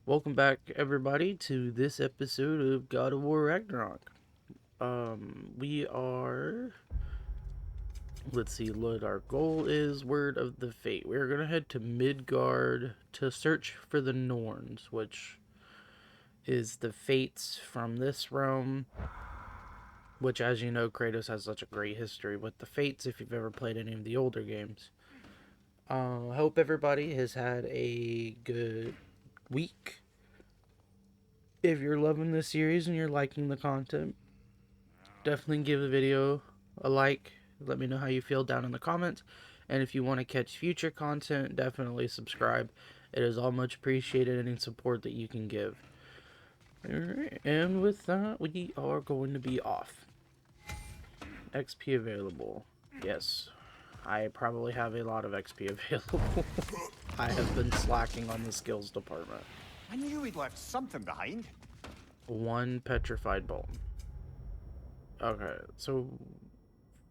Welcome back, everybody, to this episode of God of War Ragnarok. We are. Let's see what our goal is. Word of the Fate. We're gonna head to Midgard to search for the Norns, which is the Fates from this realm. Which, as you know, Kratos has such a great history with the Fates if you've ever played any of the older games. Hope everybody has had a good week. If you're loving this series and you're liking the content, definitely give the video a like. Let me know how you feel down in the comments. And if you want to catch future content, definitely subscribe. It is all much appreciated, any support that you can give. Alright, and with that, we are going to be off. XP available. Yes, I probably have a lot of XP available. I have been slacking on the skills department. I knew he'd left something behind. One petrified bone. Okay, so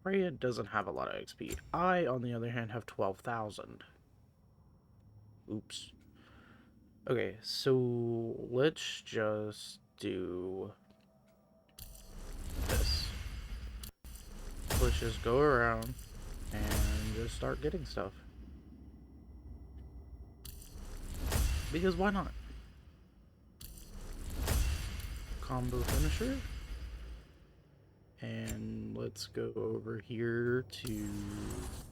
Freya doesn't have a lot of XP. I, on the other hand, have 12,000. Oops. Okay, so let's just do this. Let's just go around and just start getting stuff. Because why not? Combo finisher. And let's go over here to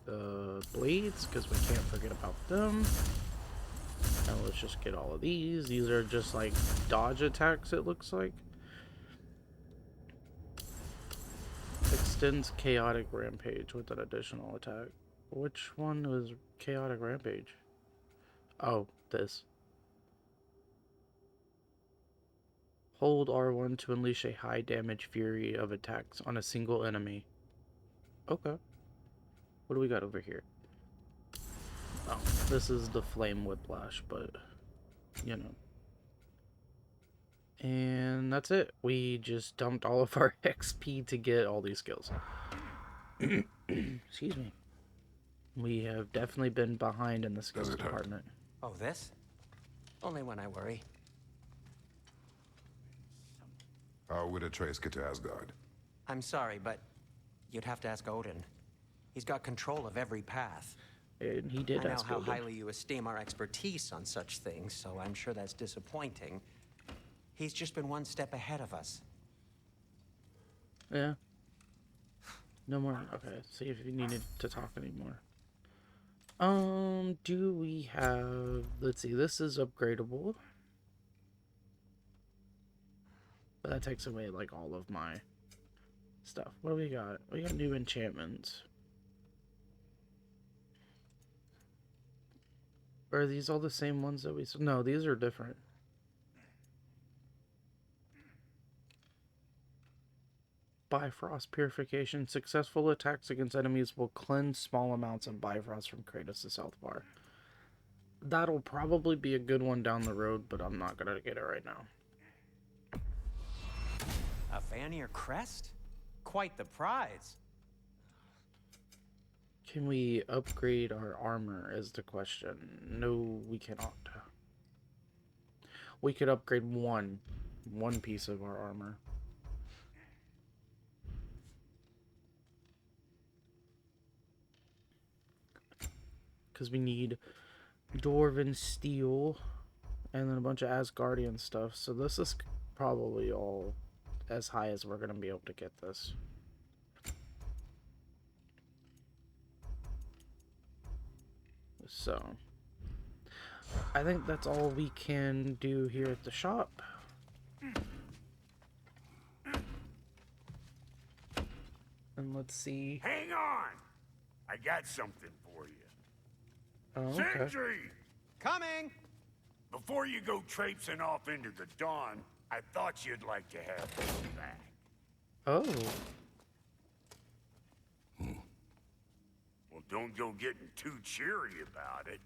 the blades, because we can't forget about them. And let's just get all of these. These are just like dodge attacks, it looks like. Extends chaotic rampage with an additional attack. Which one was chaotic rampage? Oh, this. Hold R1 to unleash a high damage fury of attacks on a single enemy. Okay. What do we got over here? Oh, this is the flame whiplash, but you know. And that's it. We just dumped all of our XP to get all these skills. Excuse me. We have definitely been behind in the skills department. Oh, this? Only when I worry. How would Atreus get to Asgard? I'm sorry, but you'd have to ask Odin. He's got control of every path. And he did I know ask how Odin. highly you esteem our expertise on such things, so I'm sure that's disappointing. He's just been one step ahead of us. Yeah. No more. Okay, see if you needed to talk anymore. Do we have... Let's see, this is upgradable. But that takes away, like, all of my stuff. What do we got? We got new enchantments. Are these all the same ones that we... No, these are different. Bifrost purification. Successful attacks against enemies will cleanse small amounts of Bifrost from Kratos' health bar. That'll probably be a good one down the road, but I'm not gonna get it right now. A Vanir crest? Quite the prize. Can we upgrade our armor is the question. No, we cannot. We could upgrade one piece of our armor. Because we need Dwarven steel and then a bunch of Asgardian stuff. So this is probably all as high as we're going to be able to get this. So I think that's all we can do here at the shop. And let's see. Hang on! I got something for you. Oh, okay. Sentry! Coming! Before you go traipsing off into the dawn, I thought you'd like to have this back. Oh. Well, don't go getting too cheery about it.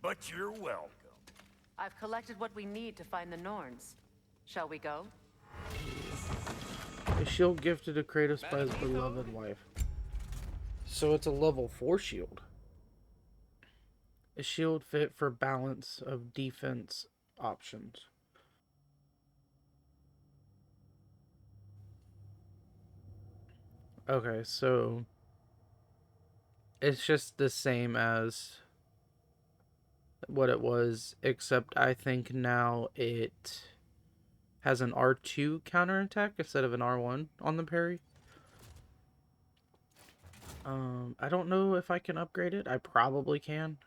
But you're welcome. I've collected what we need to find the Norns. Shall we go? A shield gifted to Kratos by his beloved wife. So it's a level 4 shield. A shield fit for balance of defense options. Okay, so it's just the same as what it was, except I think now it has an R2 counterattack instead of an R1 on the parry. I don't know if I can upgrade it. I probably can.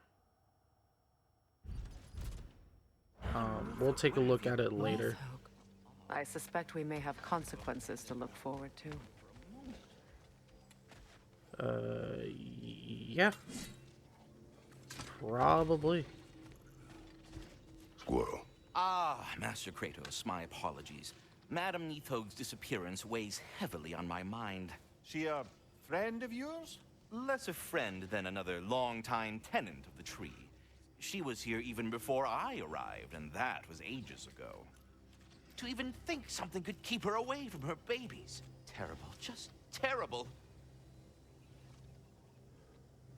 We'll take a look at it later. I suspect we may have consequences to look forward to. Yeah. Probably. Squirrel. Ah, Master Kratos, my apologies. Madame Nithog's disappearance weighs heavily on my mind. She a friend of yours? Less a friend than another longtime tenant of the tree. She was here even before I arrived, and that was ages ago. To even think something could keep her away from her babies. Terrible, just terrible.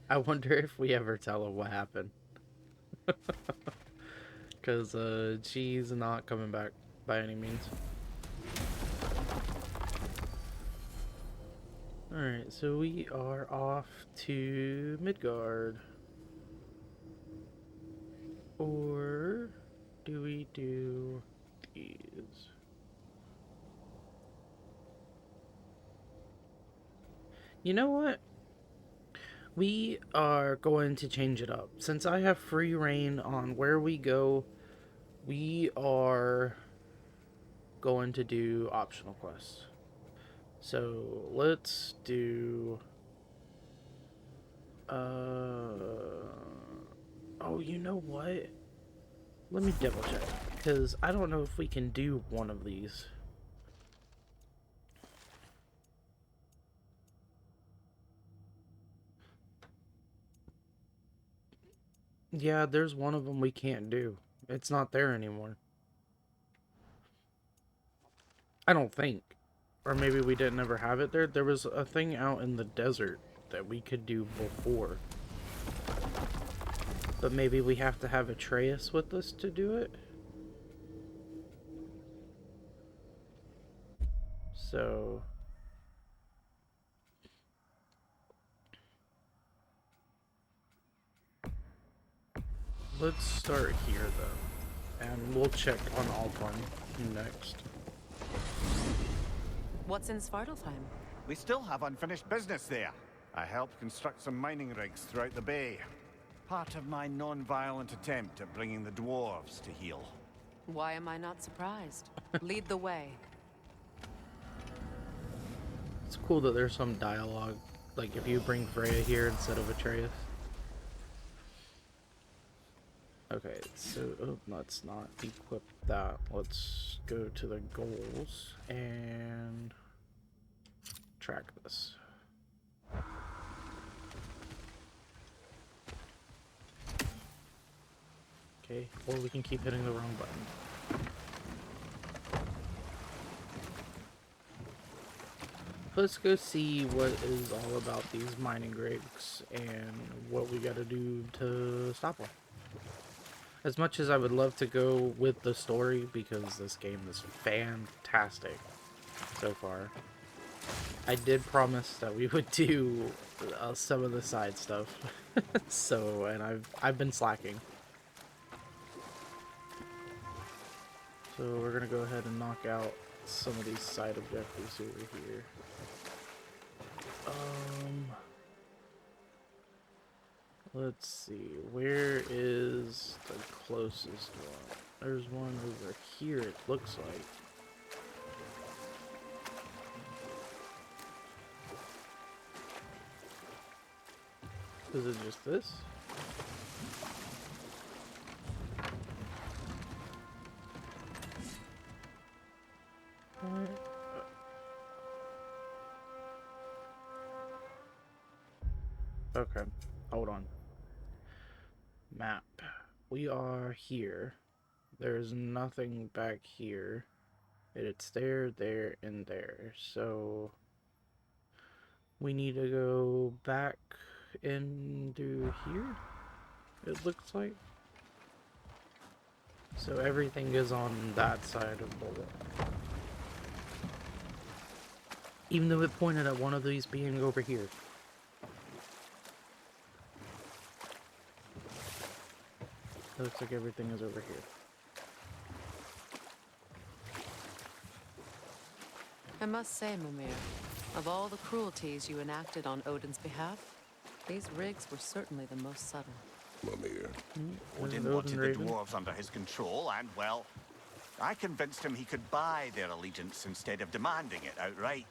I wonder if we ever tell her what happened. Because she's not coming back by any means. Alright, so we are off to Midgard. Or do we do these? You know what? We are going to change it up. Since I have free reign on where we go, we are going to do optional quests. So let's do oh, you know what? Let me double check, because I don't know if we can do one of these. Yeah, there's one of them we can't do. It's not there anymore. I don't think. Or maybe we didn't ever have it there. There was a thing out in the desert that we could do before. But maybe we have to have Atreus with us to do it. So... let's start here, though. And we'll check on Alpine next. What's in Svartalfheim? We still have unfinished business there. I helped construct some mining rigs throughout the bay. Part of my non-violent attempt at bringing the dwarves to heel. Why am I not surprised? Lead the way. It's cool that there's some dialogue, like if you bring Freya here instead of Atreus. Okay, so let's not equip that. Let's go to the goals and track this. Okay, or we can keep hitting the wrong button. Let's go see what is all about these mining rigs and what we gotta do to stop them. As much as I would love to go with the story, because this game is fantastic so far, I did promise that we would do some of the side stuff. So, and I've been slacking. So we're gonna go ahead and knock out some of these side objectives over here. Let's see, where is the closest one? There's one over here, it looks like. Is it just this? Okay, hold on. Map. We are here. There's nothing back here. It's there, there, and there. So we need to go back into here, it looks like. So everything is on that side of the wall. Even though it pointed at one of these being over here. Looks like everything is over here. I must say, Mimir, of all the cruelties you enacted on Odin's behalf, these rigs were certainly the most subtle. Mimir. Odin Odin wanted the Raven. dwarves under his control, and, well, I convinced him he could buy their allegiance instead of demanding it outright.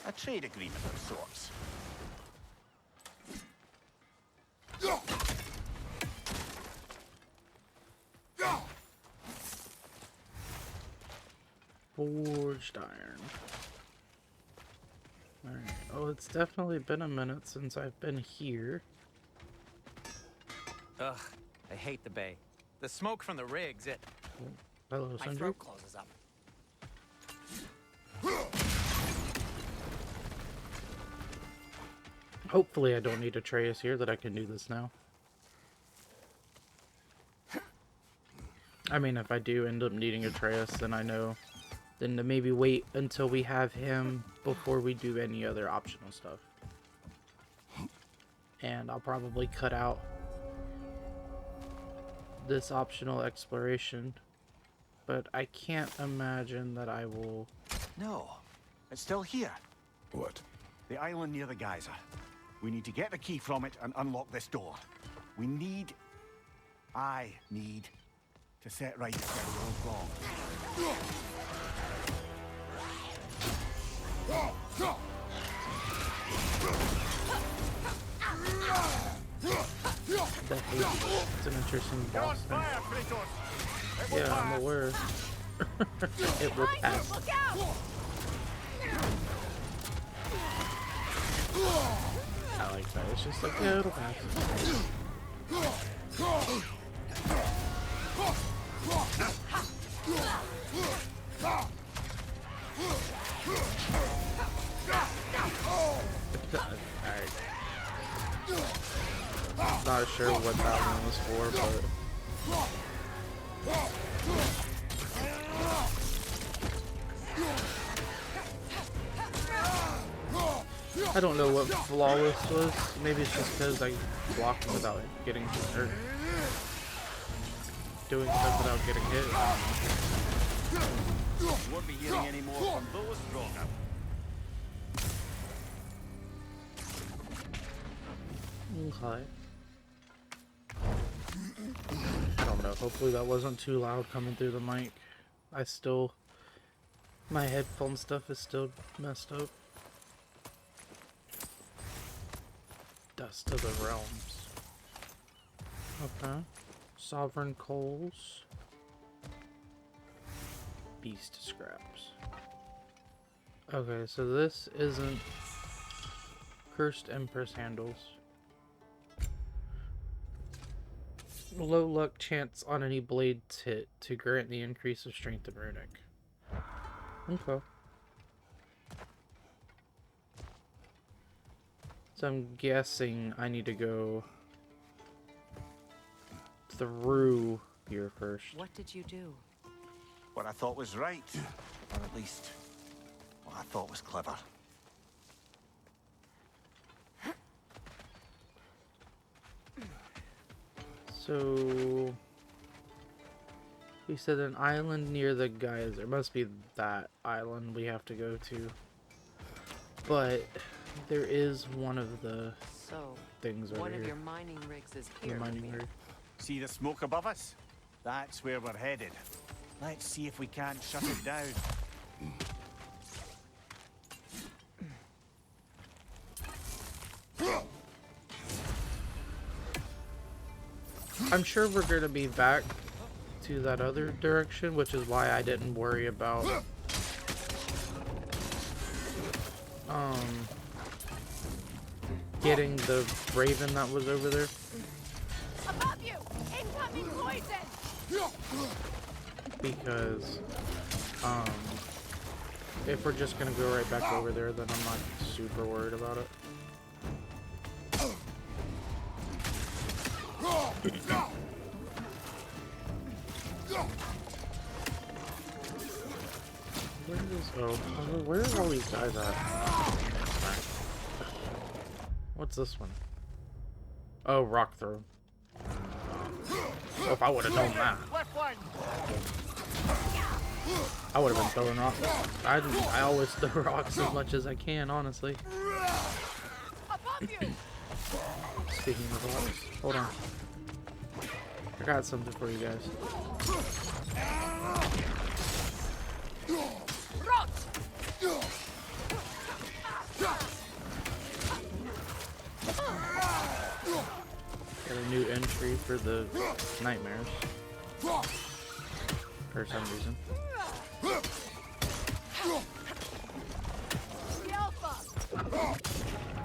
A trade agreement of sorts. Forged iron. Alright. Oh, it's definitely been a minute since I've been here. Ugh, I hate the bay. The smoke from the rigs, Hello, my Sindri. throat closes up. Hopefully I don't need Atreus here, that I can do this now. I mean, if I do end up needing Atreus, then I know then to maybe wait until we have him before we do any other optional stuff. And I'll probably cut out this optional exploration, but I can't imagine that I will. No, it's still here. What? The island near the geyser. We need to get the key from it and unlock this door. I need to set right what's wrong. It's an interesting boss thing. Yeah, I'm aware. It will pass. I like that. It's just like, yeah, it'll pass. Alright. Not sure what that one was for, but I don't know what flawless was. Maybe it's just because I blocked without getting hurt. Doing stuff without getting hit. You won't be hearing any more from those Drogon. Okay. I don't know. Hopefully that wasn't too loud coming through the mic. My headphone stuff is still messed up. Dust of the Realms. Okay. Sovereign Coals. Beast Scraps. Okay, so this isn't Cursed Empress Handles. Low luck chance on any blades hit to grant the increase of strength and runic. Okay. So I'm guessing I need to go through here first. What did you do? What I thought was right, or at least what I thought was clever. So he said an island near the geyser. Must be that island we have to go to. But there is one of the So, things over one of here. your mining rigs is The here. mining Mimir. rig. See the smoke above us? That's where we're headed. Let's see if we can't shut it down. I'm sure we're gonna be back to that other direction, which is why I didn't worry about getting the raven that was over there. Above you! Incoming poison! Because if we're just gonna go right back over there, then I'm not super worried about it. Oh, where are all these guys at? What's this one? Oh, rock throw. Oh, if I would have known that, I would have been throwing rocks. I always throw rocks as much as I can, honestly. Speaking of rocks, hold on. I got something for you guys. Got a new entry for the nightmares. For some reason.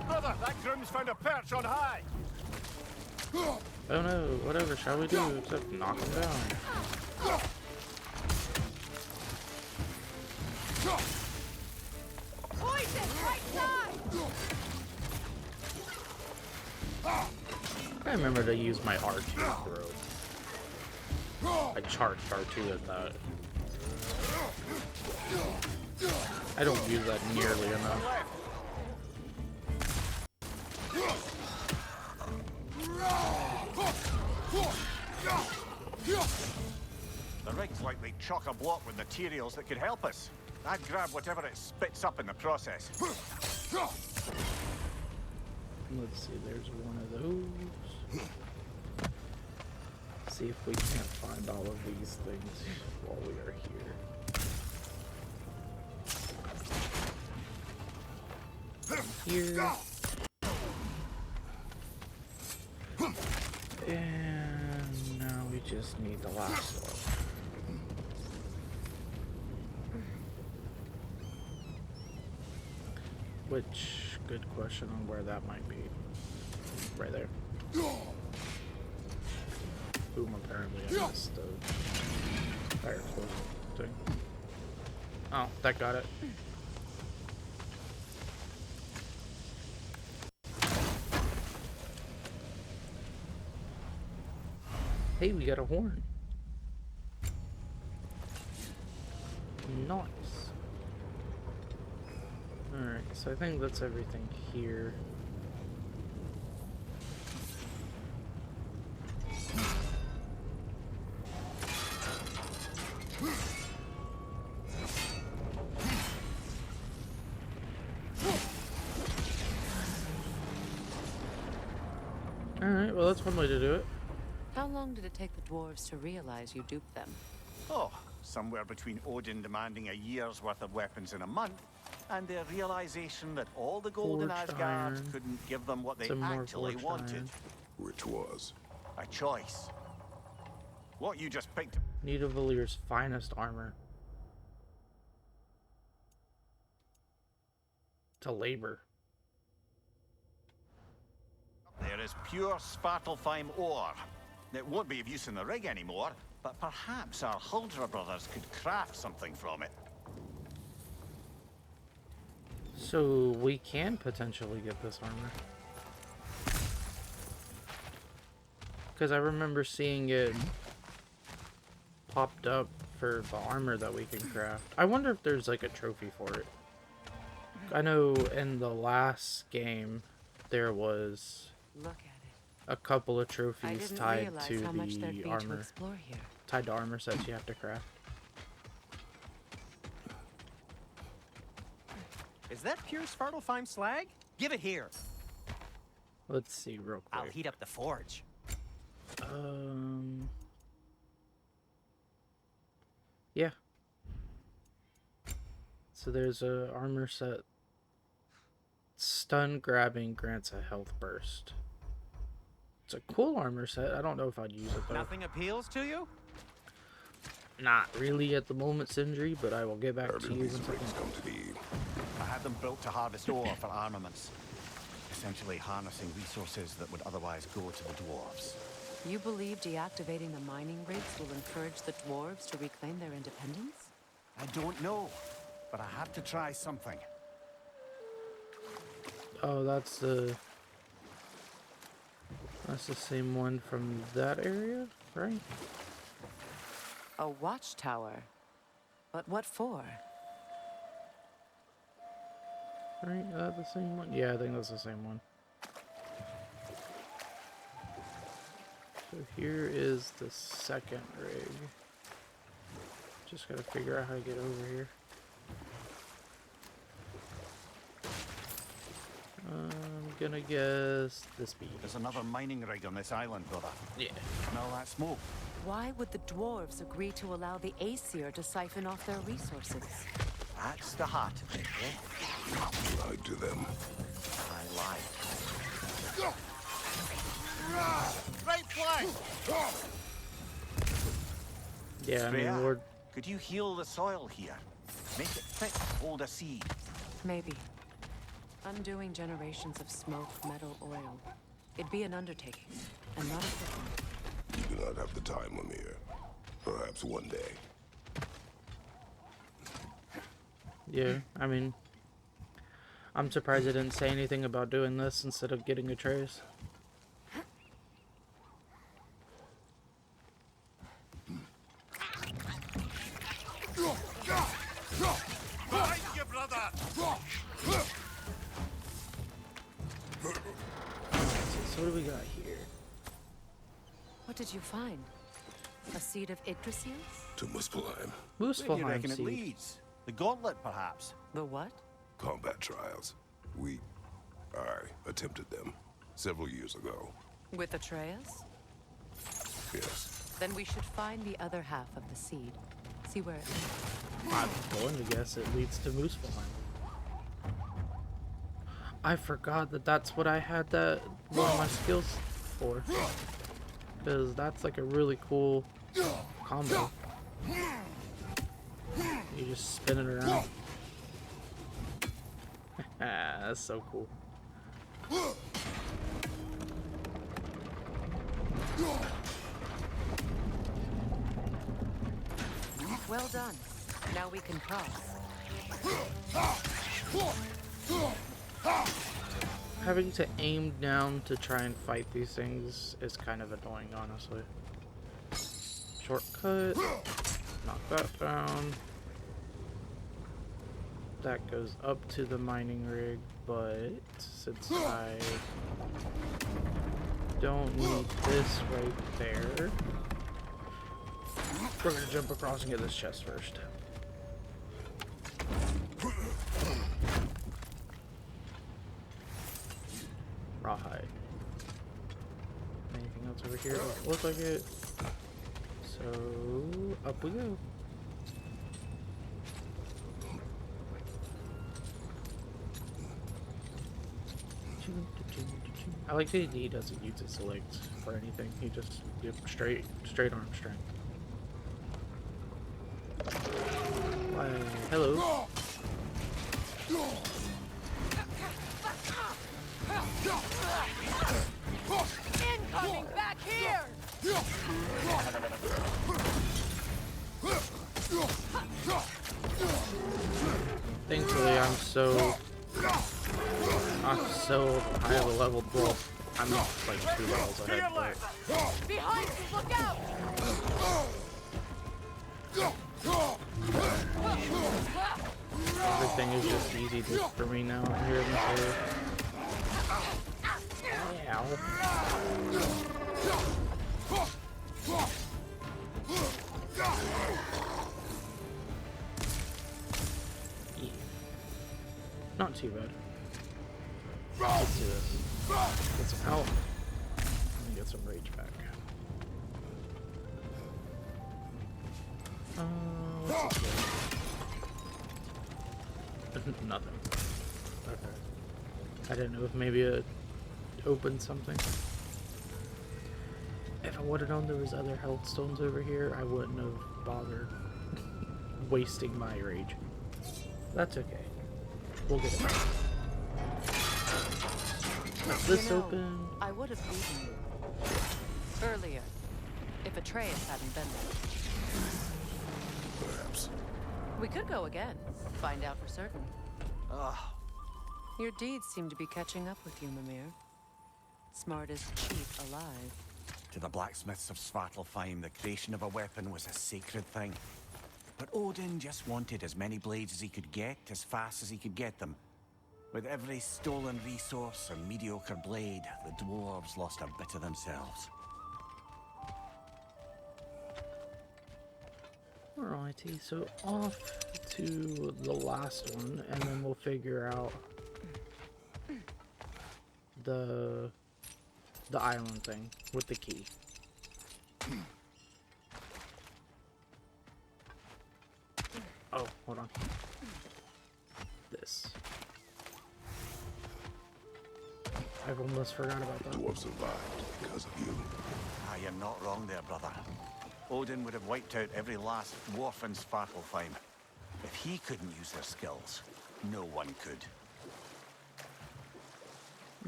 Brother, that groom's found a perch on high. Oh no, whatever shall we do except knock him down? Poison, right side! I remember to use my R2 throw. I charged R2 at that. I don't use that nearly enough. The rig's likely chock-a-block with materials that could help us. I'd grab whatever it spits up in the process. Let's see, there's one of those. See if we can't find all of these things while we are here. Here. And now we just need the last one. Which, good question on where that might be. Right there. Boom, apparently I missed the fire explosion thing. Oh, that got it. Hey, we got a horn. Nice. Alright, so I think that's everything here. Alright, well that's one way to do it. How long did it take the dwarves to realize you duped them? Oh, somewhere between Odin demanding a year's worth of weapons in a month and their realization that all the gold in Forged Asgard iron. couldn't give them what they Some more actually forged wanted. iron. Which was? A choice. What you just picked Nidavelir's finest armor. To labor. up there is pure Svartalfheim ore. It won't be of use in the rig anymore, but perhaps our Huldra brothers could craft something from it. So we can potentially get this armor. Because I remember seeing it popped up for the armor that we can craft. I wonder if there's like a trophy for it. I know in the last game there was Look at it. a couple of I trophies didn't tied realize to how much there'd be the to armor. explore here. Tied to armor sets you have to craft. Is that pure Svartalfheim slag? Give it here. Let's see real I'll quick. heat up the forge. Yeah. So there's a armor set. Stun grabbing grants a health burst. It's a cool armor set. I don't know if I'd use it though. Nothing appeals to you? Not really at the moment, Sindri, but I will get back How to do you these once I rigs can. come to be? I had them built to harvest ore for armaments. Essentially harnessing resources that would otherwise go to the dwarves. You believe deactivating the mining rigs will encourage the dwarves to reclaim their independence? I don't know, but I have to try something. Oh, that's the same one from that area, right? A watchtower? But what for? Right? Is that the same one? Yeah, I think that's the same one. So here is the second rig. Just gotta figure out how to get over here. I'm gonna guess the speed. There's another mining rig on this island, brother. Yeah. And all that smoke. Why would the dwarves agree to allow the Aesir to siphon off their resources? That's the heart of it, eh? Lied to them. I lied. Right flank! Yeah, I mean, Freya, Lord. could you heal the soil here? Make it fit, hold a seed. Maybe. Undoing generations of smoke, metal, oil. It'd be an undertaking, and not a quick one. You do not have the time, Lemire. Perhaps one day. Yeah, I mean, I'm surprised I didn't say anything about doing this instead of getting a trace. Behind you, brother! So what do we got here? What did you find? A seed of Yggdrasil? To Muspelheim. Where do you Muspelheim reckon it seed. leads? The gauntlet, perhaps? The what? Combat trials. I attempted them several years ago. With Atreus? Yes. Then we should find the other half of the seed. See where it leads. I'm going to guess it leads to Muspelheim. I forgot that that's what I had that one of my skills for. Because that's like a really cool combo. You just spin it around. That's so cool. Well done. Now we can cross. Having to aim down to try and fight these things is kind of annoying, honestly. Shortcut. Knock that down. That goes up to the mining rig, but since I don't need this right there, we're gonna jump across and get this chest first. Rawhide. Anything else over here? Doesn't look like it. So up we go. I like that he doesn't use his legs for anything. He just straight arm strength. Why, hello. Incoming back here! Thankfully, I'm so high of a level. Well, I'm not like 2 levels ahead, but Behind you, look out! everything is just easy for me now here in this area. Ow. Yeah. Not too bad. Let's do this. Get some health. And get some rage back. What's this way? Nothing. Okay. I didn't know if maybe it opened something. If I would have known there was other health stones over here, I wouldn't have bothered wasting my rage. That's okay. We'll get it back. This open. I would have beaten you earlier if Atreus hadn't been there. Perhaps. We could go again, find out for certain. Ugh. Your deeds seem to be catching up with you, Mimir. Smartest chief alive. To the blacksmiths of Svartalfheim, the creation of a weapon was a sacred thing. But Odin just wanted as many blades as he could get, as fast as he could get them. With every stolen resource and mediocre blade, the dwarves lost a bit of themselves. Alrighty, so off to the last one, and then we'll figure out the island thing with the key. Oh, hold on. This. I've almost forgot about that. Dwarves survived because of you. Ah, you're not wrong there, brother. Odin would have wiped out every last dwarf in Svartalfheim. If he couldn't use their skills, no one could.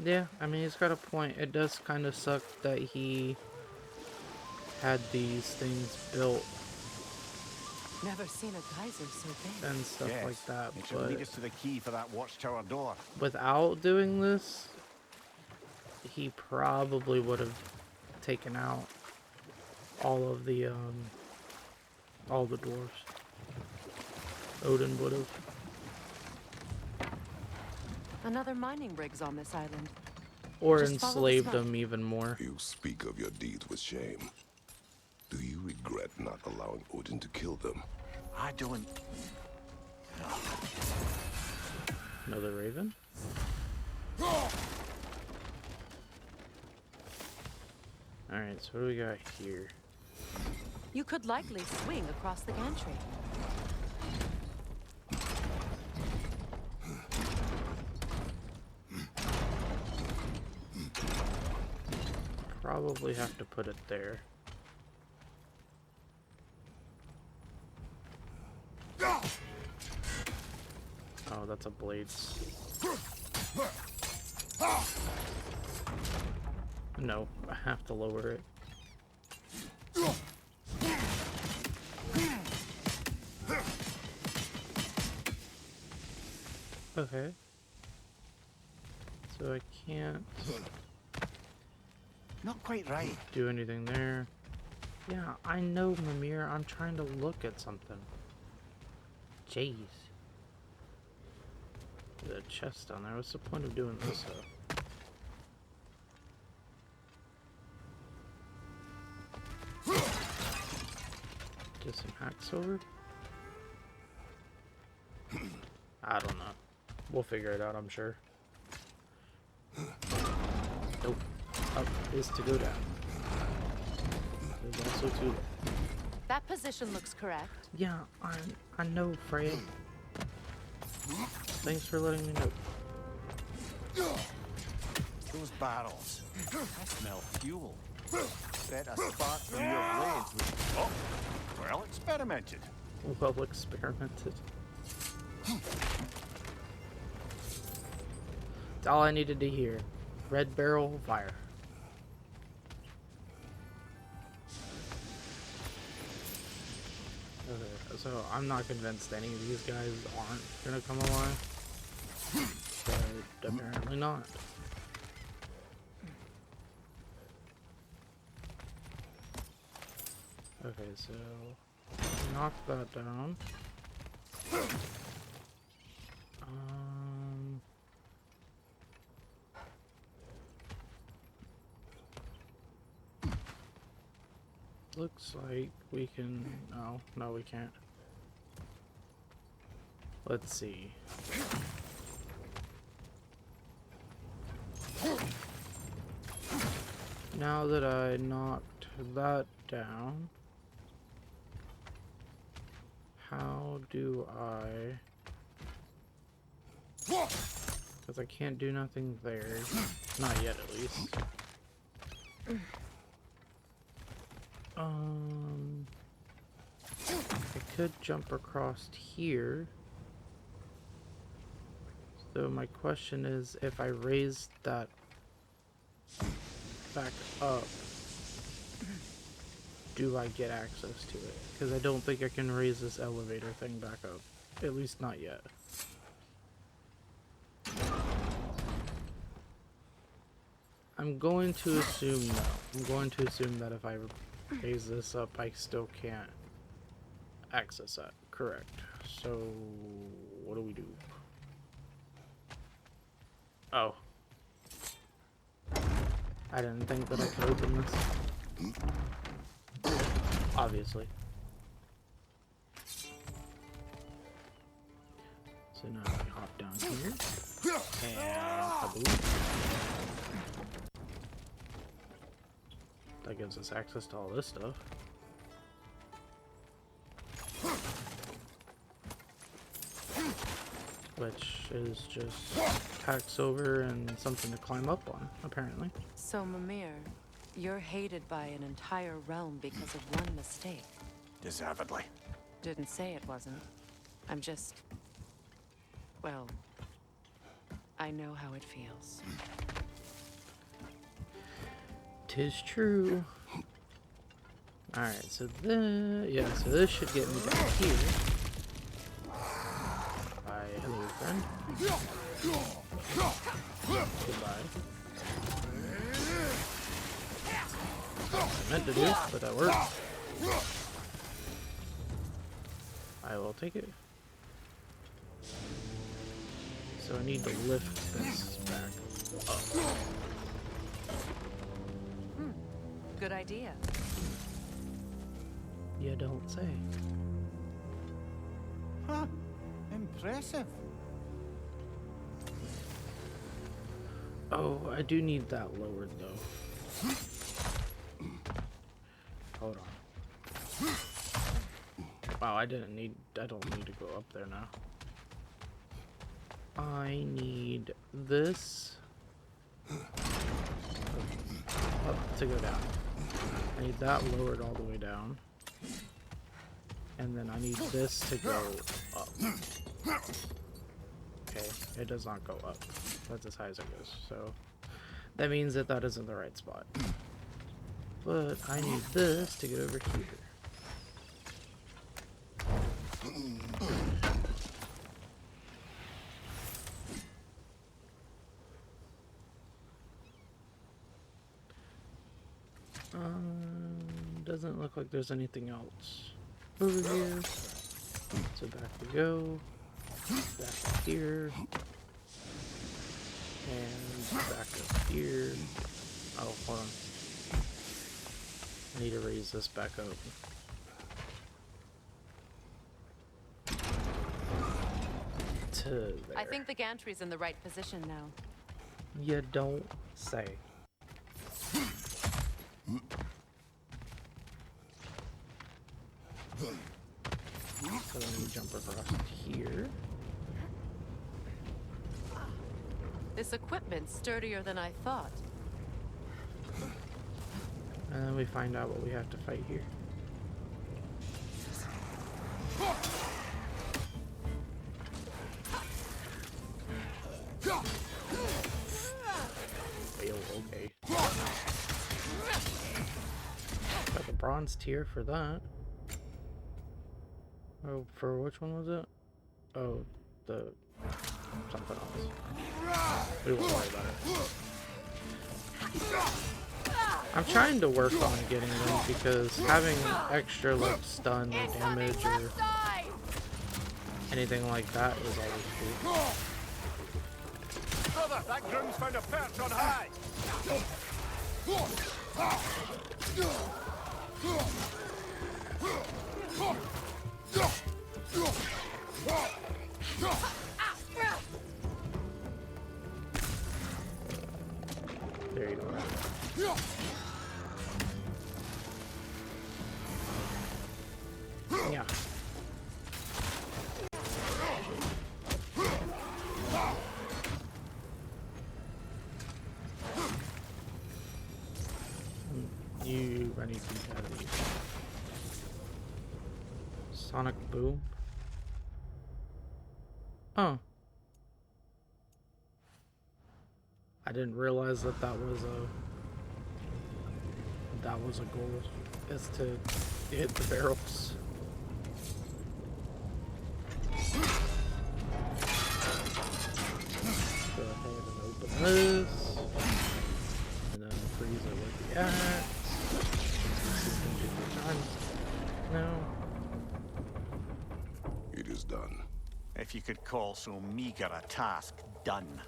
Yeah, I mean, he's got a point. It does kind of suck that he had these things built Never seen a geyser so big. and stuff Yes, like that, it should but lead us to the key for that watchtower door. without doing this, he probably would have taken out all the dwarves. Odin would have. Another mining rig's on this island. Or Just follow the enslaved smoke. them even more. You speak of your deeds with shame. Do you regret not allowing Odin to kill them? I don't... Another raven? Alright, so what do we got here? You could likely swing across the gantry. Probably have to put it there. Oh, that's a blade. No, I have to lower it. Okay. So I can't Not quite right. do anything there. Yeah, I know, Mimir. I'm trying to look at something. Jeez. There's a chest down there. What's the point of doing this, though? Get some hack silver? I don't know. We'll figure it out, I'm sure. Nope. Up is to go down. There's also two left. That position looks correct. Yeah, I know, Freya. Thanks for letting me know. Those barrels. I smell fuel. Bet a spark from your blades would... Oh, well experimented. Well experimented. That's all I needed to hear. Red barrel fire. Okay, so I'm not convinced any of these guys aren't gonna come alive. But apparently not. Okay, so knock that down. Looks like we can... No, we can't. Let's see. Now that I knocked that down, how do I... Because I can't do nothing there. Not yet, at least. I could jump across here. So my question is, if I raise that back up, do I get access to it? Because I don't think I can raise this elevator thing back up. At least not yet. I'm going to assume no. I'm going to assume that if I raise this up, I still can't access that. Correct. So, what do we do? Oh. I didn't think that I could open this. Obviously. So now we hop down here. And kaboom. That gives us access to all this stuff. Which is just tack silver and something to climb up on, apparently. So, Mimir, you're hated by an entire realm because of one mistake. Deservedly. Didn't say it wasn't. I'm just... well, I know how it feels. 'Tis true. Alright, so so this should get me down here. Bye, hello friend. Goodbye. I meant to do, but that worked. I will take it. So I need to lift this back up. Good idea. You don't say. Huh. Impressive. Oh, I do need that lowered though. Hold on. Wow, I don't need to go up there now. I need this up to go down. I need that lowered all the way down. And then I need this to go up. Okay, it does not go up. That's as high as it goes. So that means that that isn't the right spot. But I need this to get over here. Doesn't look like there's anything else over here. So back we go. Back up here. And back up here. Oh, hold on. I need to raise this back up. To there. I think the gantry's in the right position now. You don't say. So let me jump across here. This equipment's sturdier than I thought. And then we find out what we have to fight here. Fail, okay. Got the bronze tier for that. Oh, for which one was it? Oh, the something else. We won't worry about it. I'm trying to work on getting them because having extra like stun or damage or anything like that is always cool. Brother, that groom's found a perch on high. There you go. Yeah. I need these out of these. Sonic boom. Oh. I didn't realize that that was a goal, is to hit the barrels. Go ahead and open this, and then freeze it with the axe. No. It is done. If you could call so meager a task done.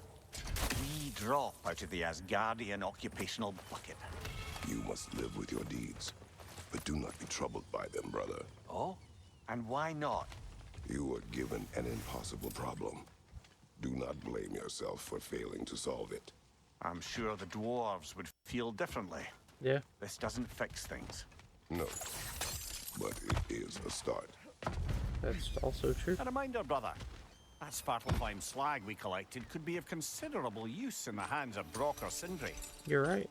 We drop out of the Asgardian occupational bucket. You must live with your deeds, but do not be troubled by them, brother. Oh? And why not? You were given an impossible problem. Do not blame yourself for failing to solve it. I'm sure the dwarves would feel differently. Yeah. This doesn't fix things. No, but it is a start. That's also true. A reminder, brother. That Svartalfheim slag we collected could be of considerable use in the hands of Brock or Sindri. You're right.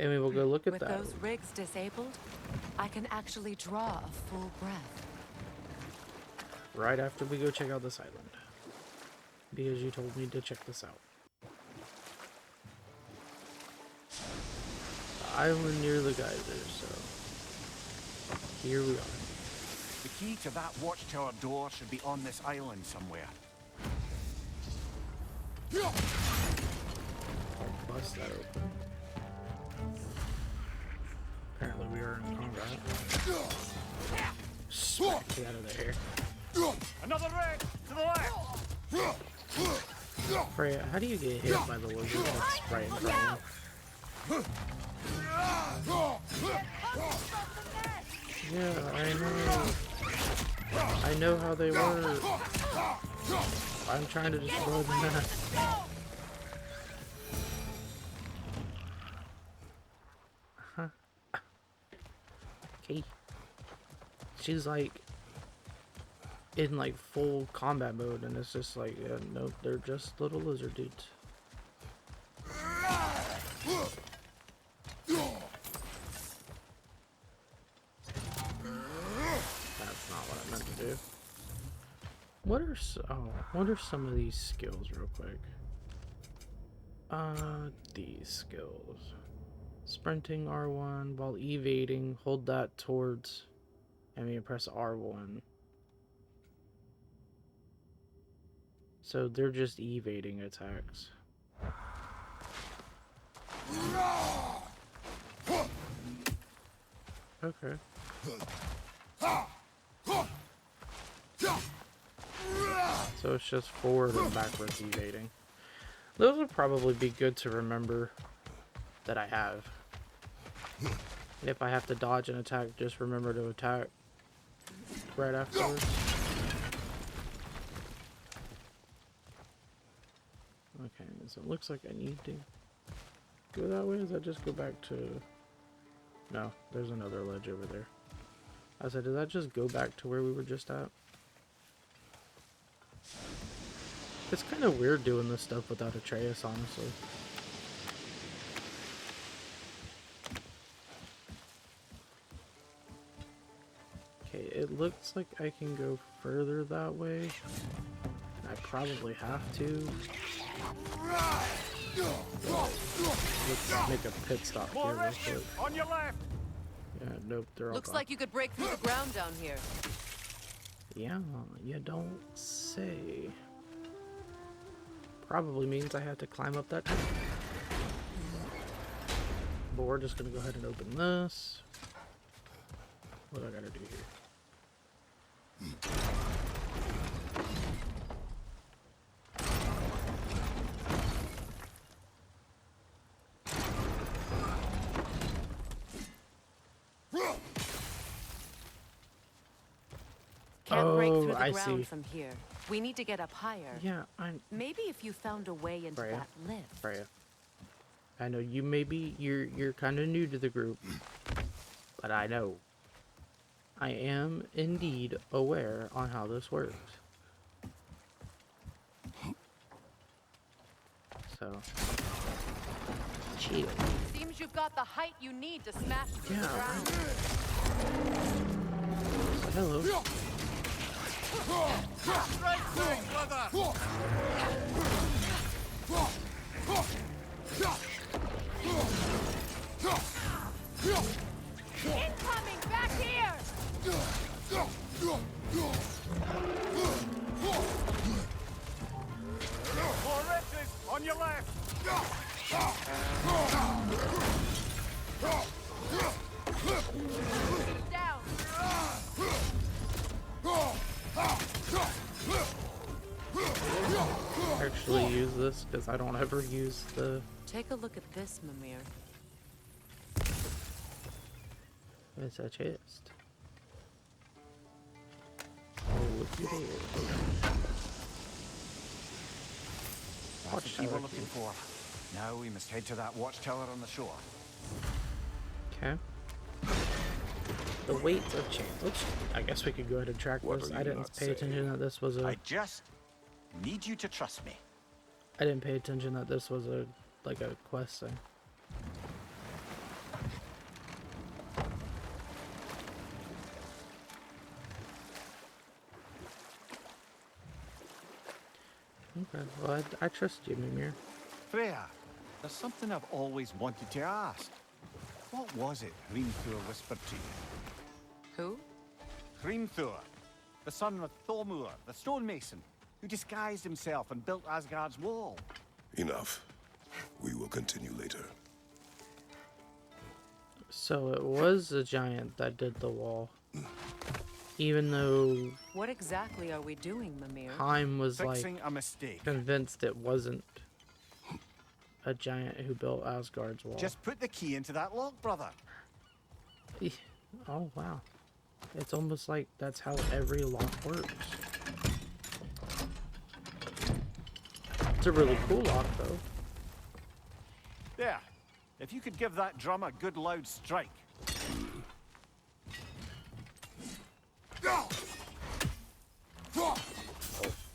And we will go look at With that. those rigs disabled, I can actually draw a full breath. Right after we go check out this island. Because you told me to check this out. The island near the geyser, so here we are. The key to that watchtower door should be on this island somewhere. I'll bust that open. Apparently we are in combat. Smack, get out of there. Another rig to the left! Freya, how do you get hit by the lizard that's right in front of you? Yeah, I know. I know how they work. I'm trying to destroy the map. Huh. Okay. She's like in like full combat mode, and it's just like, yeah, nope, they're just little lizard dudes. That's not what I meant to do. What are some of these skills real quick? These skills. Sprinting R1 while evading, hold that towards, press R1. So they're just evading attacks. Okay. So it's just forward and backwards evading. Those would probably be good to remember that I have. If I have to dodge an attack, just remember to attack right afterwards. Okay, so it looks like I need to go that way. Does that just go back to... No, there's another ledge over there. I said, does that just go back to where we were just at? It's kind of weird doing this stuff without Atreus, honestly. Okay, it looks like I can go further that way. I probably have to. Let's make a pit stop here real quick. On your left! Yeah, nope, they're all Looks gone. like you could break through the ground down here. Yeah, you don't say. Probably means I have to climb up that tree. But we're just gonna go ahead and open this. What do I gotta do here? Can't break through the I ground see. from here. We need to get up higher. Yeah, I'm Maybe if you found a way into Freya. that lift. Freya. I know you you're kind of new to the group, but I know. I am indeed aware on how this works. So, chill. Seems you've got the height you need to smash through the Yeah, ground. Hello. Right thing, brother! Incoming! Back here! More riches on your left! Down! this because I don't ever use the... Take a look at this, Mimir. It's a chest. Oh, looky there. That's the key we're looking for. Now we must head to that watchtower on the shore. Okay. The weights of chains. Which I guess we could go ahead and track What this. are I you didn't not pay attention saying? that this was a... I just need you to trust me. I didn't pay attention that this was a like a quest thing. Okay, well I trust you, Mimir. Freya, there's something I've always wanted to ask. What was it Hrimthur whispered to you? Who? Hrimthur, the son of Thormur, the stonemason, who disguised himself and built Asgard's wall. Enough. We will continue later. So it was a giant that did the wall. Even though What exactly are we doing, Mimir? Heim was Fixing like a mistake. convinced it wasn't a giant who built Asgard's wall. Just put the key into that lock, brother. Oh wow. It's almost like that's how every lock works. It's a really cool lock though. There. If you could give that drum a good loud strike.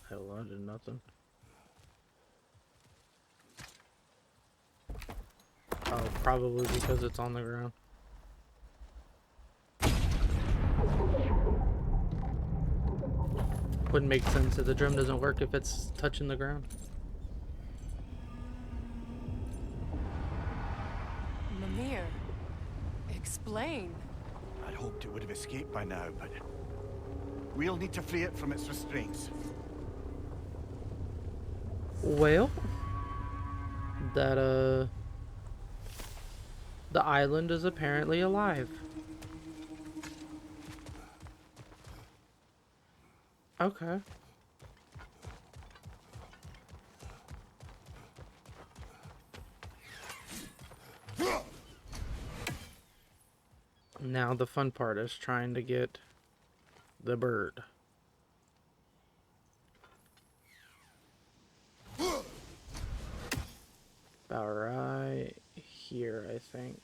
Hell, I did nothing. Oh, probably because it's on the ground. Wouldn't make sense if the drum doesn't work if it's touching the ground. Mimir, explain. I'd hoped it would have escaped by now, but we'll need to free it from its restraints. Well, that the island is apparently alive. Okay. Now the fun part is trying to get the bird. About right here, I think.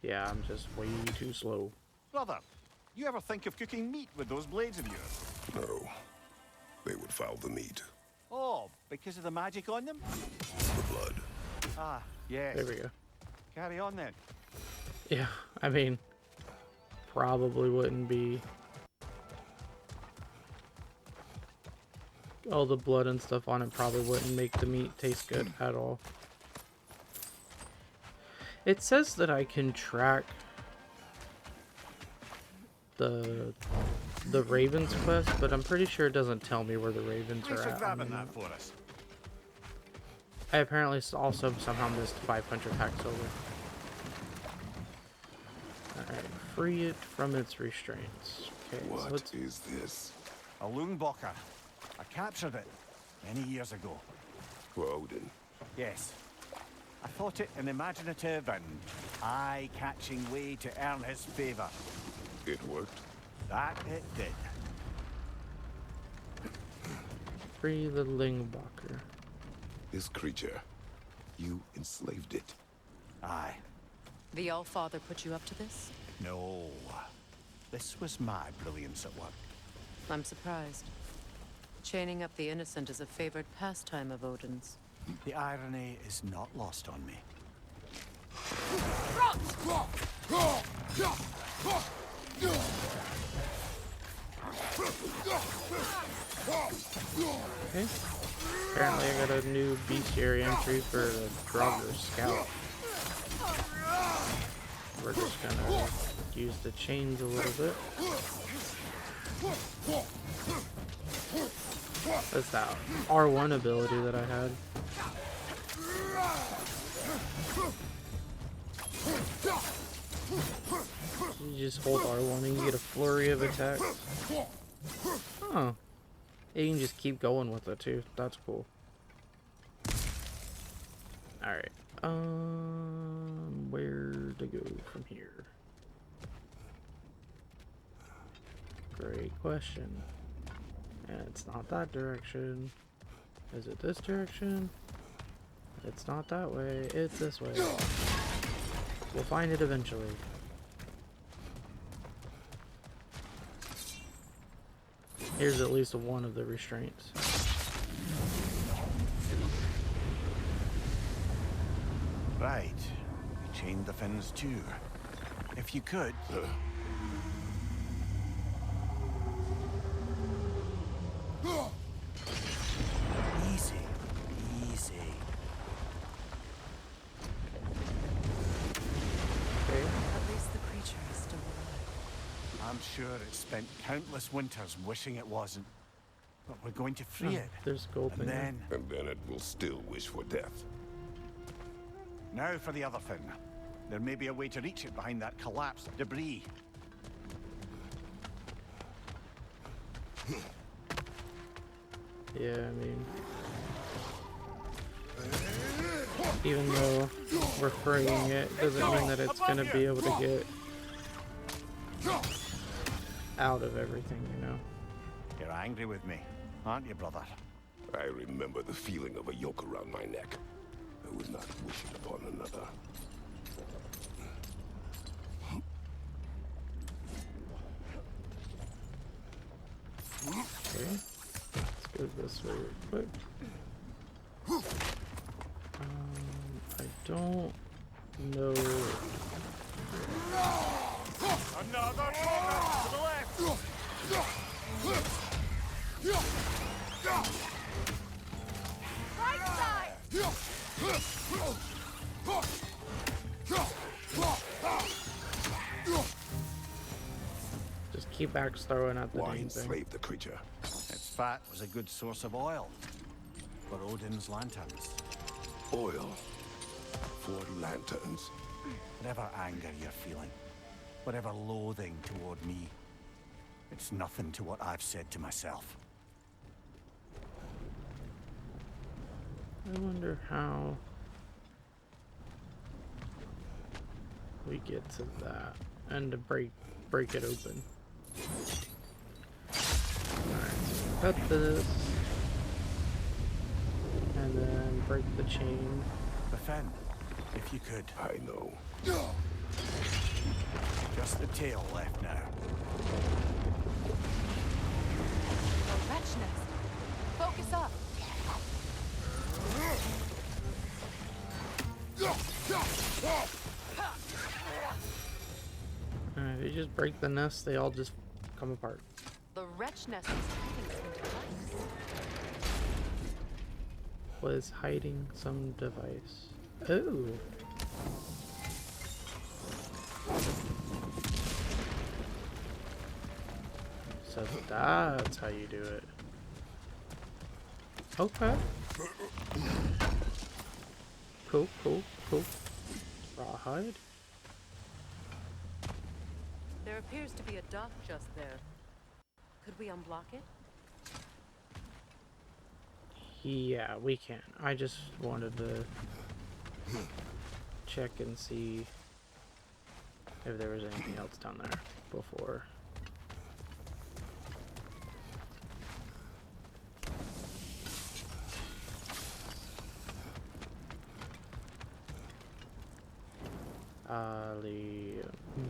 Yeah, I'm just way too slow. Brother, you ever think of cooking meat with those blades of yours? No. They would foul the meat. Oh, because of the magic on them? The blood. Ah, yes. There we go. Carry on then. Yeah, I mean, probably wouldn't be all the blood and stuff on it probably wouldn't make the meat taste good at all. It says that I can track the Ravens quest, but I'm pretty sure it doesn't tell me where the Ravens Thanks are for at. on grabbing the that map. for us. I apparently also somehow missed 500 hacks over. Alright, free it from its restraints. Okay, so What let's... is this? A Lungbocker. I captured it many years ago. For Odin. Yes. I thought it an imaginative and eye-catching way to earn his favor. It worked? That it did. Free the Lingbacher. This creature. You enslaved it. Aye. The Allfather put you up to this? No. This was my brilliance at work. I'm surprised. Chaining up the innocent is a favored pastime of Odin's. The irony is not lost on me. Okay. Apparently I got a new bestiary entry for the Draugr Scout. We're just gonna use the chains a little bit. That's that R1 ability that I had. You just hold R1 and you get a flurry of attacks. Oh. You can just keep going with it too. That's cool. Alright. Where to go from here? Great question. And it's not that direction. Is it this direction? It's not that way. It's this way. We'll find it eventually. Here's at least one of the restraints. Right. We chained the fins too. If you could... Easy. Easy. Okay. At least the creature is still alive. I'm sure it spent countless winters wishing it wasn't. But we're going to free it. There's gold And there. And then it will still wish for death. Now for the other fin. There may be a way to reach it behind that collapsed debris. Yeah, I mean... Even though we're freeing it, doesn't mean that it's gonna be able to get out of everything, you know? You're angry with me, aren't you, brother? I remember the feeling of a yoke around my neck. I was not wishing upon another. Okay. Let's go this way real quick. I don't know... Another runner to the left! Right side! Just keep axe throwing at the Why damn thing. enslave the creature? Its fat was a good source of oil for Odin's lanterns. Oil for lanterns. Whatever anger you're feeling, whatever loathing toward me, it's nothing to what I've said to myself. I wonder how we get to that and to break it open. Alright, so cut this and then break the chain. The fin, if you could. I know. Just the tail left now. A wretch nest. Focus up. Alright, if you just break the nest, they all just come apart. The wretch nest is hiding some device. Was hiding some device. Oh. So that's how you do it. Okay. Cool, cool, cool. Rawhide. There appears to be a dock just there. Could we unblock it? Yeah, we can. I just wanted to check and see if there was anything else down there before.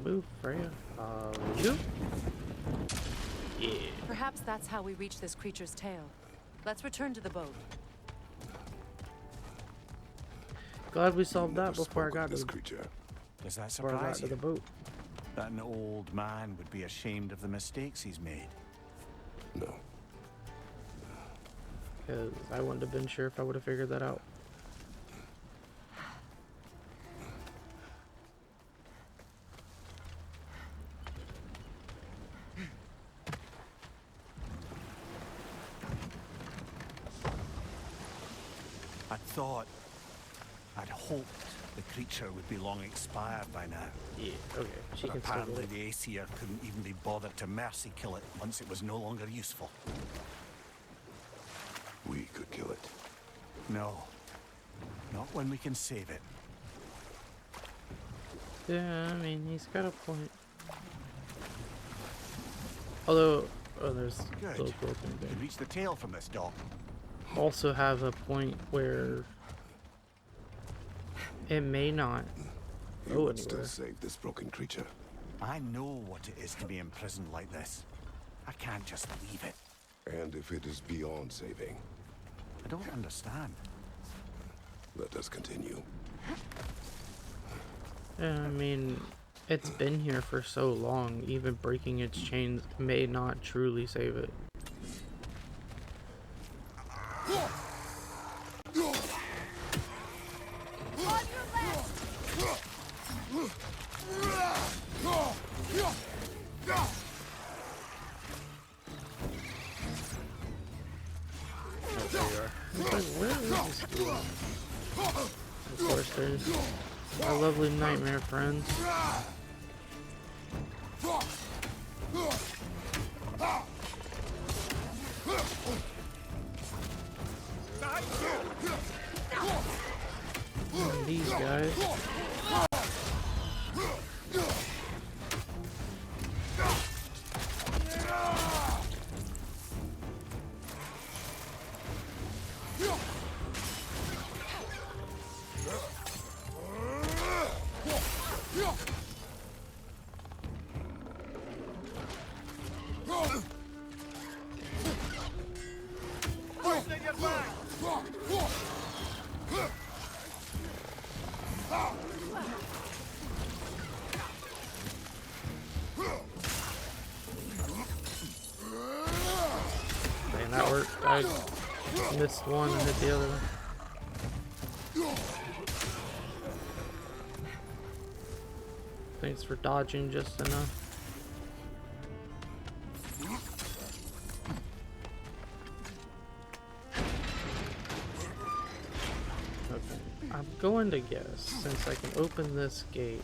Move, Freya. You? Yeah. Perhaps that's how we reach this creature's tail. Let's return to the boat. Glad we solved that Never before I spoke got of this to, creature. Does that before I got surprise to the you? boat. That an old man would be ashamed of the mistakes he's made. No. Because I wouldn't have been sure if I would have figured that out. I'd thought, I'd hoped The creature would be long expired by now. Yeah, okay. She But can still apparently live. the Aesir couldn't even be bothered to mercy kill it once it was no longer useful. We could kill it. No. Not when we can save it. Yeah, I mean, he's got a point. Although, oh, there's a Good. little broken We thing. can reach the tail from this dock. Also have a point where it may not You go would still anywhere. save this broken creature. I know what it is to be imprisoned like this. I can't just leave it. And if it is beyond saving, I don't understand. let us continue. Yeah, I mean, it's been here for so long, even breaking its chains may not truly save it. Oh, there you are. It's like, where is this dude? Of course, there's our lovely nightmare friends. And these guys. Man, that worked. I missed one and hit the other one. Thanks for dodging just enough. Okay, I'm going to guess, since I can open this gate,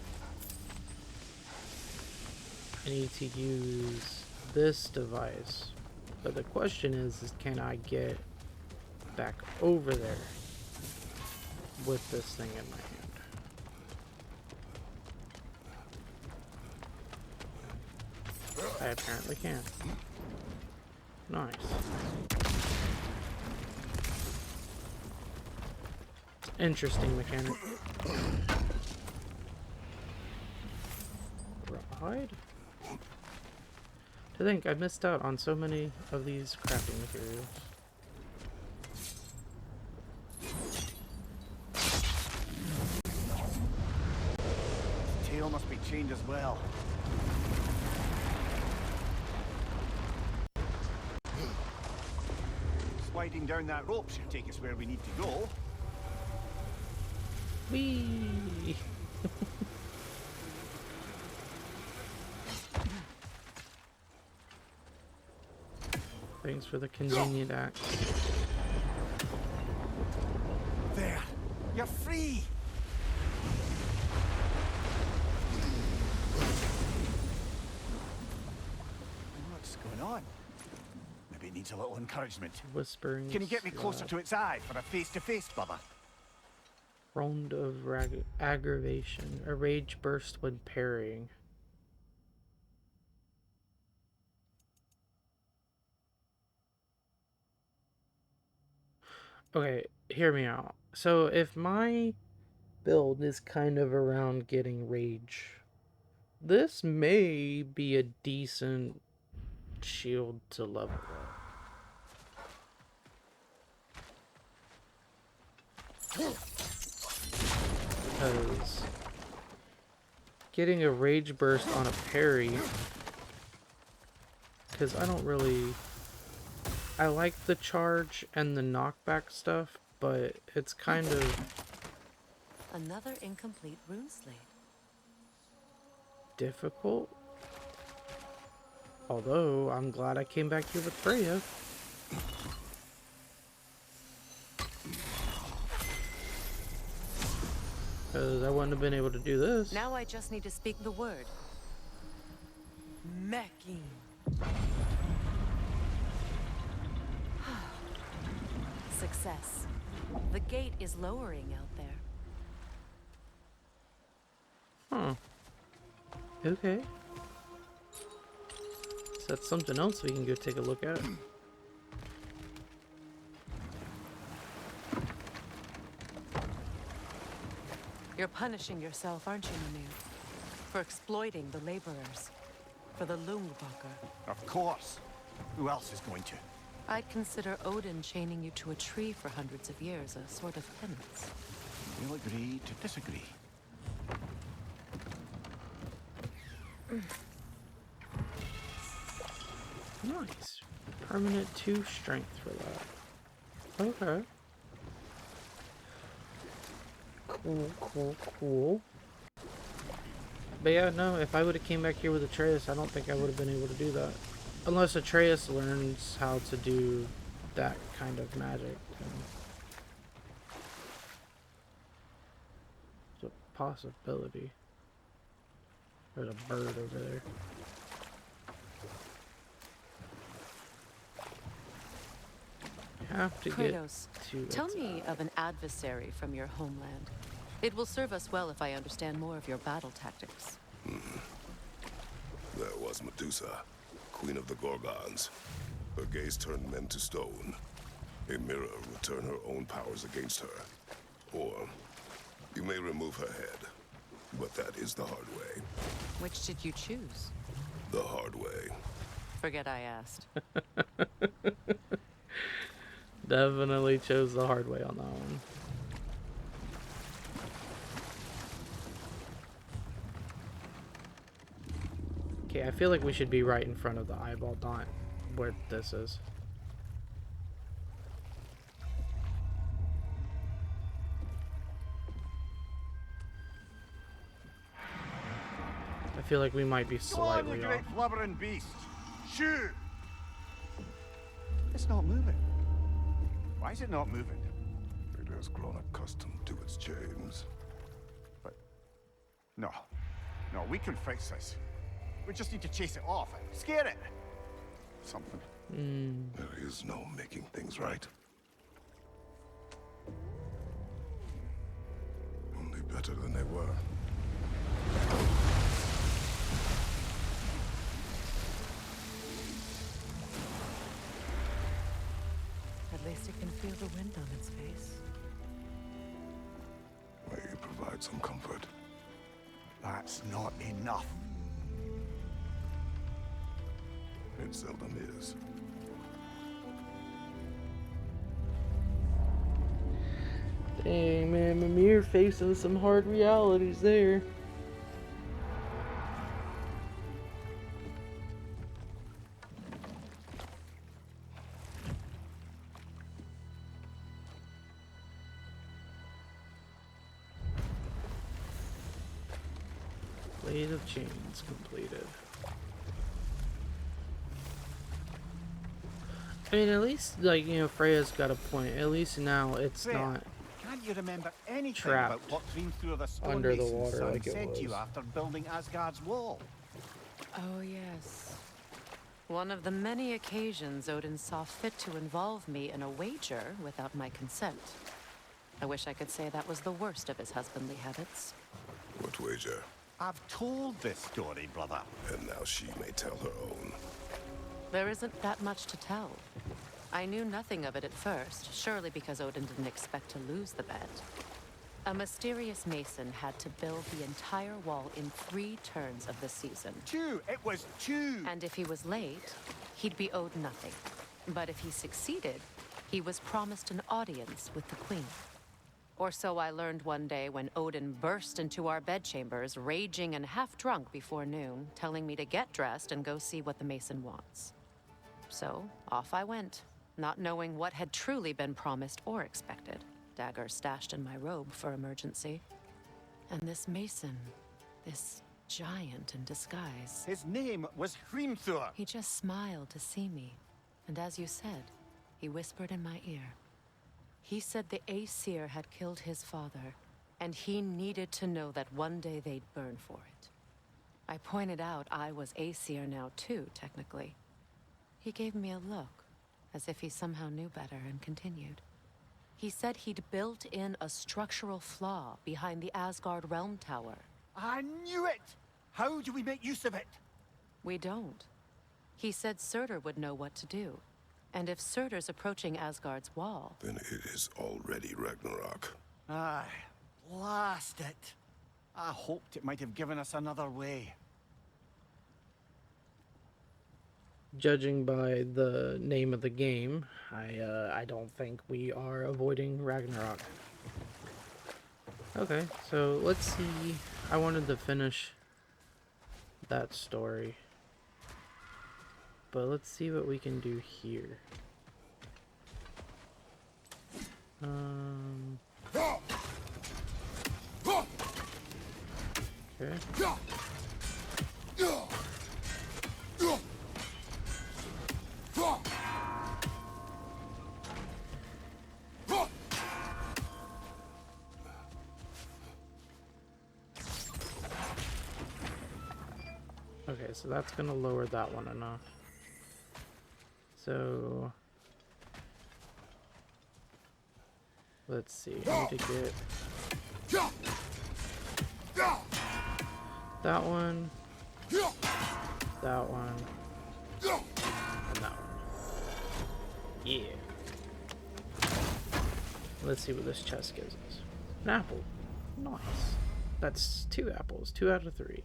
I need to use this device. But the question is can I get back over there with this thing in my hand? I apparently can. Nice. Interesting mechanic. Rawhide? To think I missed out on so many of these crafting materials. Tail must be chained as well. Sliding down that rope should take us where we need to go. Whee! Thanks for the convenient axe. There! You're free! What's going on? Maybe it needs a little encouragement. Whispering. Can you get me closer to its eye for a face-to-face, Bubba? Round of aggravation. A rage burst when parrying. Okay, hear me out. So if my build is kind of around getting rage, this may be a decent shield to level up. Because getting a rage burst on a parry, because I don't really, I like the charge and the knockback stuff, but it's kind of Another incomplete rune slate. difficult. Although I'm glad I came back here with Freya. Because I wouldn't have been able to do this. Now I just need to speak the word. Mecking. Success. The gate is lowering out there. Huh. Okay. So that's something else we can go take a look at. You're punishing yourself, aren't you, Manu? For exploiting the laborers. For the Lungbacher. Of course. Who else is going to? I'd consider Odin chaining you to a tree for hundreds of years a sort of penance. We'll agree to disagree. Nice. Permanent 2 strength for that. Okay. Cool. But yeah, no, if I would have came back here with Atreus, I don't think I would have been able to do that. Unless Atreus learns how to do that kind of magic. It's a possibility. There's a bird over there. Have to Kratos, get to tell its me of an adversary from your homeland. It will serve us well if I understand more of your battle tactics. There was Medusa, queen of the Gorgons. Her gaze turned men to stone. A mirror will turn her own powers against her. Or you may remove her head, but that is the hard way. Which did you choose? The hard way. Forget I asked. Definitely chose the hard way on that one. Okay, I feel like we should be right in front of the eyeball dot where this is. I feel like we might be Go on, you slightly great off. blubbering beast! Shoot! It's not moving. Why is it not moving? It has grown accustomed to its chains. But... No. No, we can fix this. We just need to chase it off. Scare it! Something. There is no making things right. Only better than they were. At least it can feel the wind on its face. May you provide some comfort. That's not enough. It seldom is. Dang, man, Mimir facing some hard realities there. Blade of Chains completed. I mean, at least, like, you know, Freya's got a point. At least now it's Freya, not can't you remember anything trapped about what came through the under the stonemason's water son like it said to you was. after building Asgard's wall? Oh, yes. One of the many occasions Odin saw fit to involve me in a wager without my consent. I wish I could say that was the worst of his husbandly habits. What wager? I've told this story, brother. And now she may tell her own. There isn't that much to tell. I knew nothing of it at first, surely because Odin didn't expect to lose the bet. A mysterious mason had to build the entire wall in 3 turns of the season. 2! It was 2! And if he was late, he'd be owed nothing. But if he succeeded, he was promised an audience with the queen. Or so I learned one day when Odin burst into our bedchambers, raging and half drunk before noon, telling me to get dressed and go see what the mason wants. So, off I went, not knowing what had truly been promised or expected. Dagger stashed in my robe for emergency. And this mason, this giant in disguise, His name was Hrimthur. he just smiled to see me. And as you said, he whispered in my ear. He said the Aesir had killed his father, And he needed to know that one day they'd burn for it. I pointed out I was Aesir now too, technically. He gave me a look, as if he somehow knew better, and continued. He said he'd built in a structural flaw behind the Asgard Realm Tower. I knew it! How do we make use of it? We don't. He said Surtur would know what to do. And if Surtur's approaching Asgard's wall... Then it is already Ragnarok. Aye, blast it. I hoped it might have given us another way. Judging by the name of the game, I don't think we are avoiding Ragnarok. Okay, so let's see. I wanted to finish that story, but let's see what we can do here. Okay. Okay, so that's gonna lower that one enough. So let's see. I need to get that one, that one, and that one. Yeah. Let's see what this chest gives us. An apple. Nice. That's 2 apples. 2 out of 3.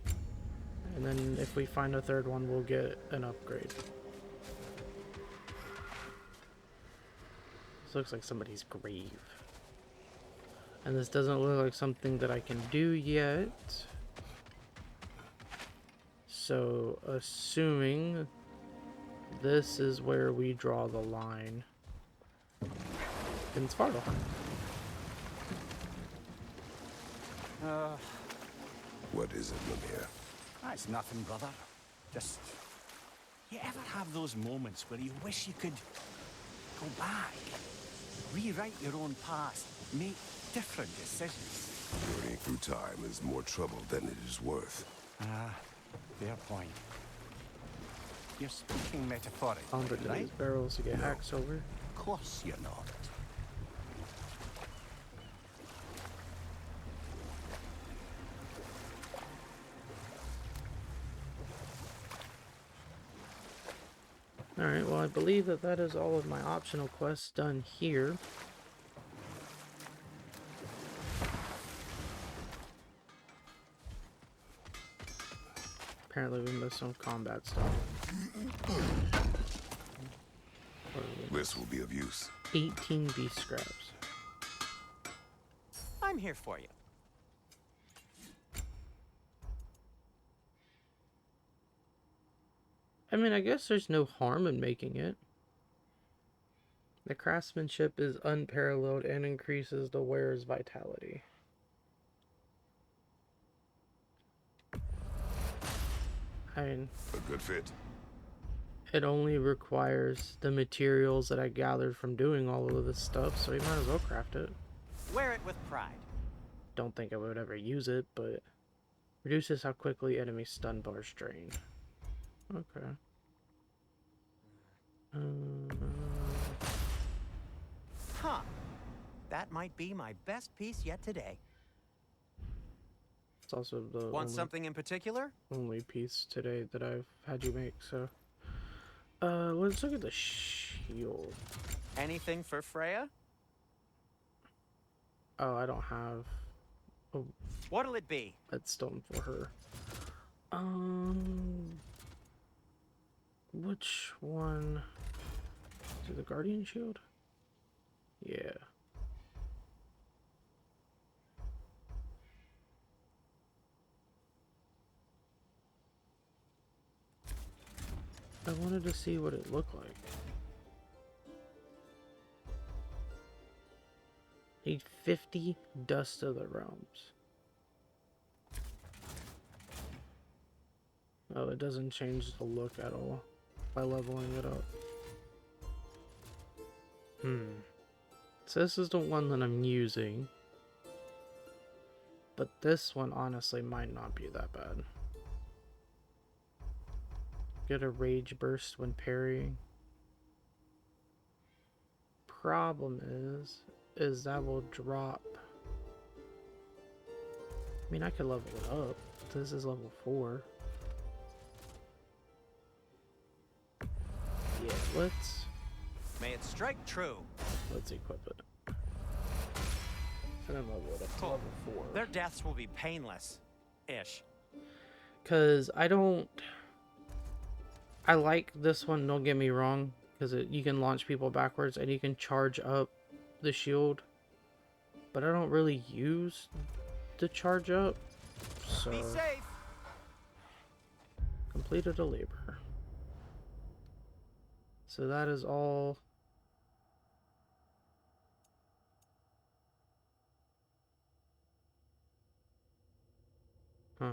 And then if we find a third one, we'll get an upgrade. This looks like somebody's grave. And this doesn't look like something that I can do yet. So, assuming this is where we draw the line in Svartalfheim. What is it, Mimir? That's nothing, brother. Just... You ever have those moments where you wish you could go back, rewrite your own past, make different decisions? Journeying through time is more trouble than it is worth. Ah, fair point. You're speaking metaphorically, Under right? these barrels to get hacks over. Of course you're not. Alright, well I believe that that is all of my optional quests done here. Apparently we missed some combat stuff. This will be of use. 18 beast scraps. I'm here for you. I mean, I guess there's no harm in making it. The craftsmanship is unparalleled and increases the wearer's vitality. I mean, A good fit. it only requires the materials that I gathered from doing all of this stuff, so you might as well craft it. Wear it with pride. Don't think I would ever use it, but reduces how quickly enemy stun bars drain. Okay. Huh. That might be my best piece yet today. It's also the Want something in particular? only piece today that I've had you make, so. Let's look at the shield. Anything for Freya? Oh, I don't have a What'll it be? headstone for her. Which one? Is it the Guardian Shield? Yeah. I wanted to see what it looked like. Need 50 Dust of the Realms. Oh, it doesn't change the look at all by leveling it up. So this is the one that I'm using. But this one honestly might not be that bad. Get a rage burst when parrying. Problem is that will drop. I mean, I could level it up. This is level 4. Yeah, May it strike true. let's equip it. And then level it up to level 4. Their deaths will be painless-ish. Cause I like this one, don't get me wrong, because you can launch people backwards and you can charge up the shield, but I don't really use the charge up, so Be safe. completed a labor. So that is all. Huh.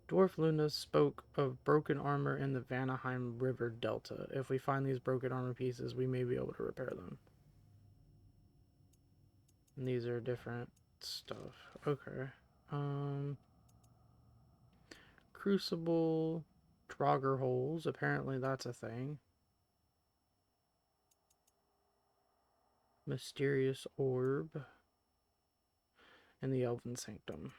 Dwarf Luna spoke of broken armor in the Vanaheim River Delta. If we find these broken armor pieces, we may be able to repair them. And these are different stuff. Okay. Crucible, Draugr holes. Apparently that's a thing. Mysterious orb. And the Elven Sanctum.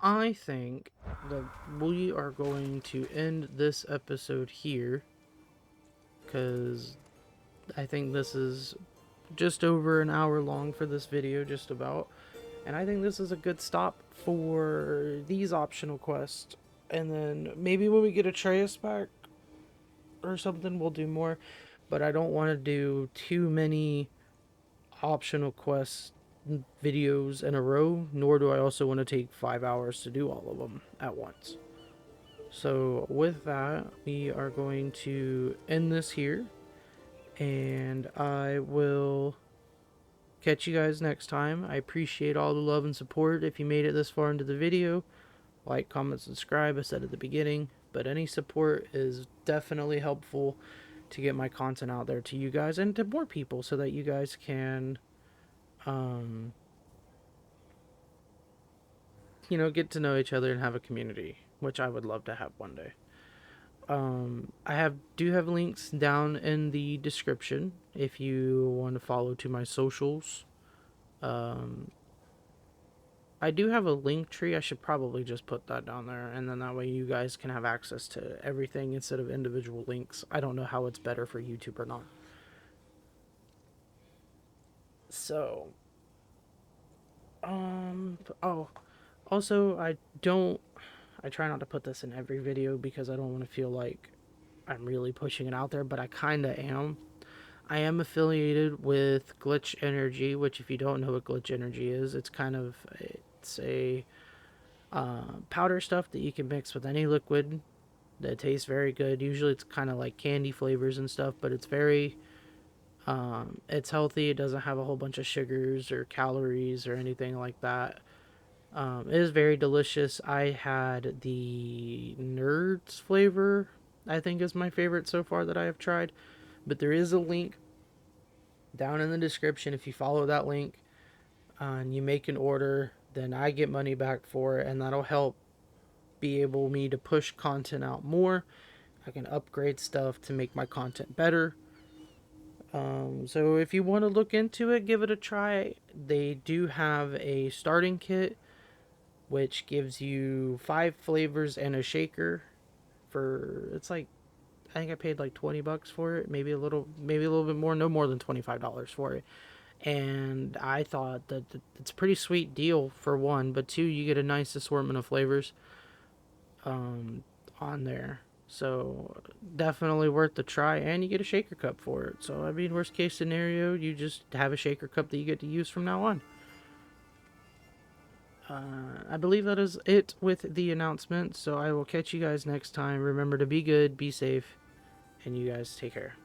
I think that we are going to end this episode here, because I think this is just over an hour long for this video, just about. And I think this is a good stop for these optional quests. And then maybe when we get Atreus back or something, we'll do more. But I don't want to do too many optional quest videos in a row, nor do I also want to take 5 hours to do all of them at once. So with that, we are going to end this here, and I will catch you guys next time. I appreciate all the love and support. If you made it this far into the video, like, comment, subscribe. I said at the beginning, but any support is definitely helpful to get my content out there to you guys and to more people, so that you guys can you know, get to know each other and have a community, which I would love to have one day. I do have links down in the description if you want to follow to my socials. I do have a link tree. I should probably just put that down there, and then that way you guys can have access to everything instead of individual links. I don't know how it's better for YouTube or not. So, oh, also, I try not to put this in every video because I don't want to feel like I'm really pushing it out there, but I kind of am. I am affiliated with Glitch Energy, which, if you don't know what Glitch Energy is, it's a powder stuff that you can mix with any liquid that tastes very good. Usually it's kind of like candy flavors and stuff, but it's very it's healthy. It doesn't have a whole bunch of sugars or calories or anything like that. It is very delicious. I had the Nerds flavor, I think, is my favorite so far that I have tried. But there is a link down in the description. If you follow that link and you make an order, then I get money back for it, and that'll help be able me to push content out more. I can upgrade stuff to make my content better. So if you want to look into it, give it a try. They do have a starting kit, which gives you 5 flavors and a shaker for, it's like, I think I paid like $20 for it, maybe a little bit more, no more than $25 for it. And I thought that it's a pretty sweet deal, for one, but two, you get a nice assortment of flavors on there. So definitely worth the try, and you get a shaker cup for it. So I mean, worst case scenario, you just have a shaker cup that you get to use from now on. I believe that is it with the announcement, so I will catch you guys next time. Remember to be good, be safe, and you guys take care.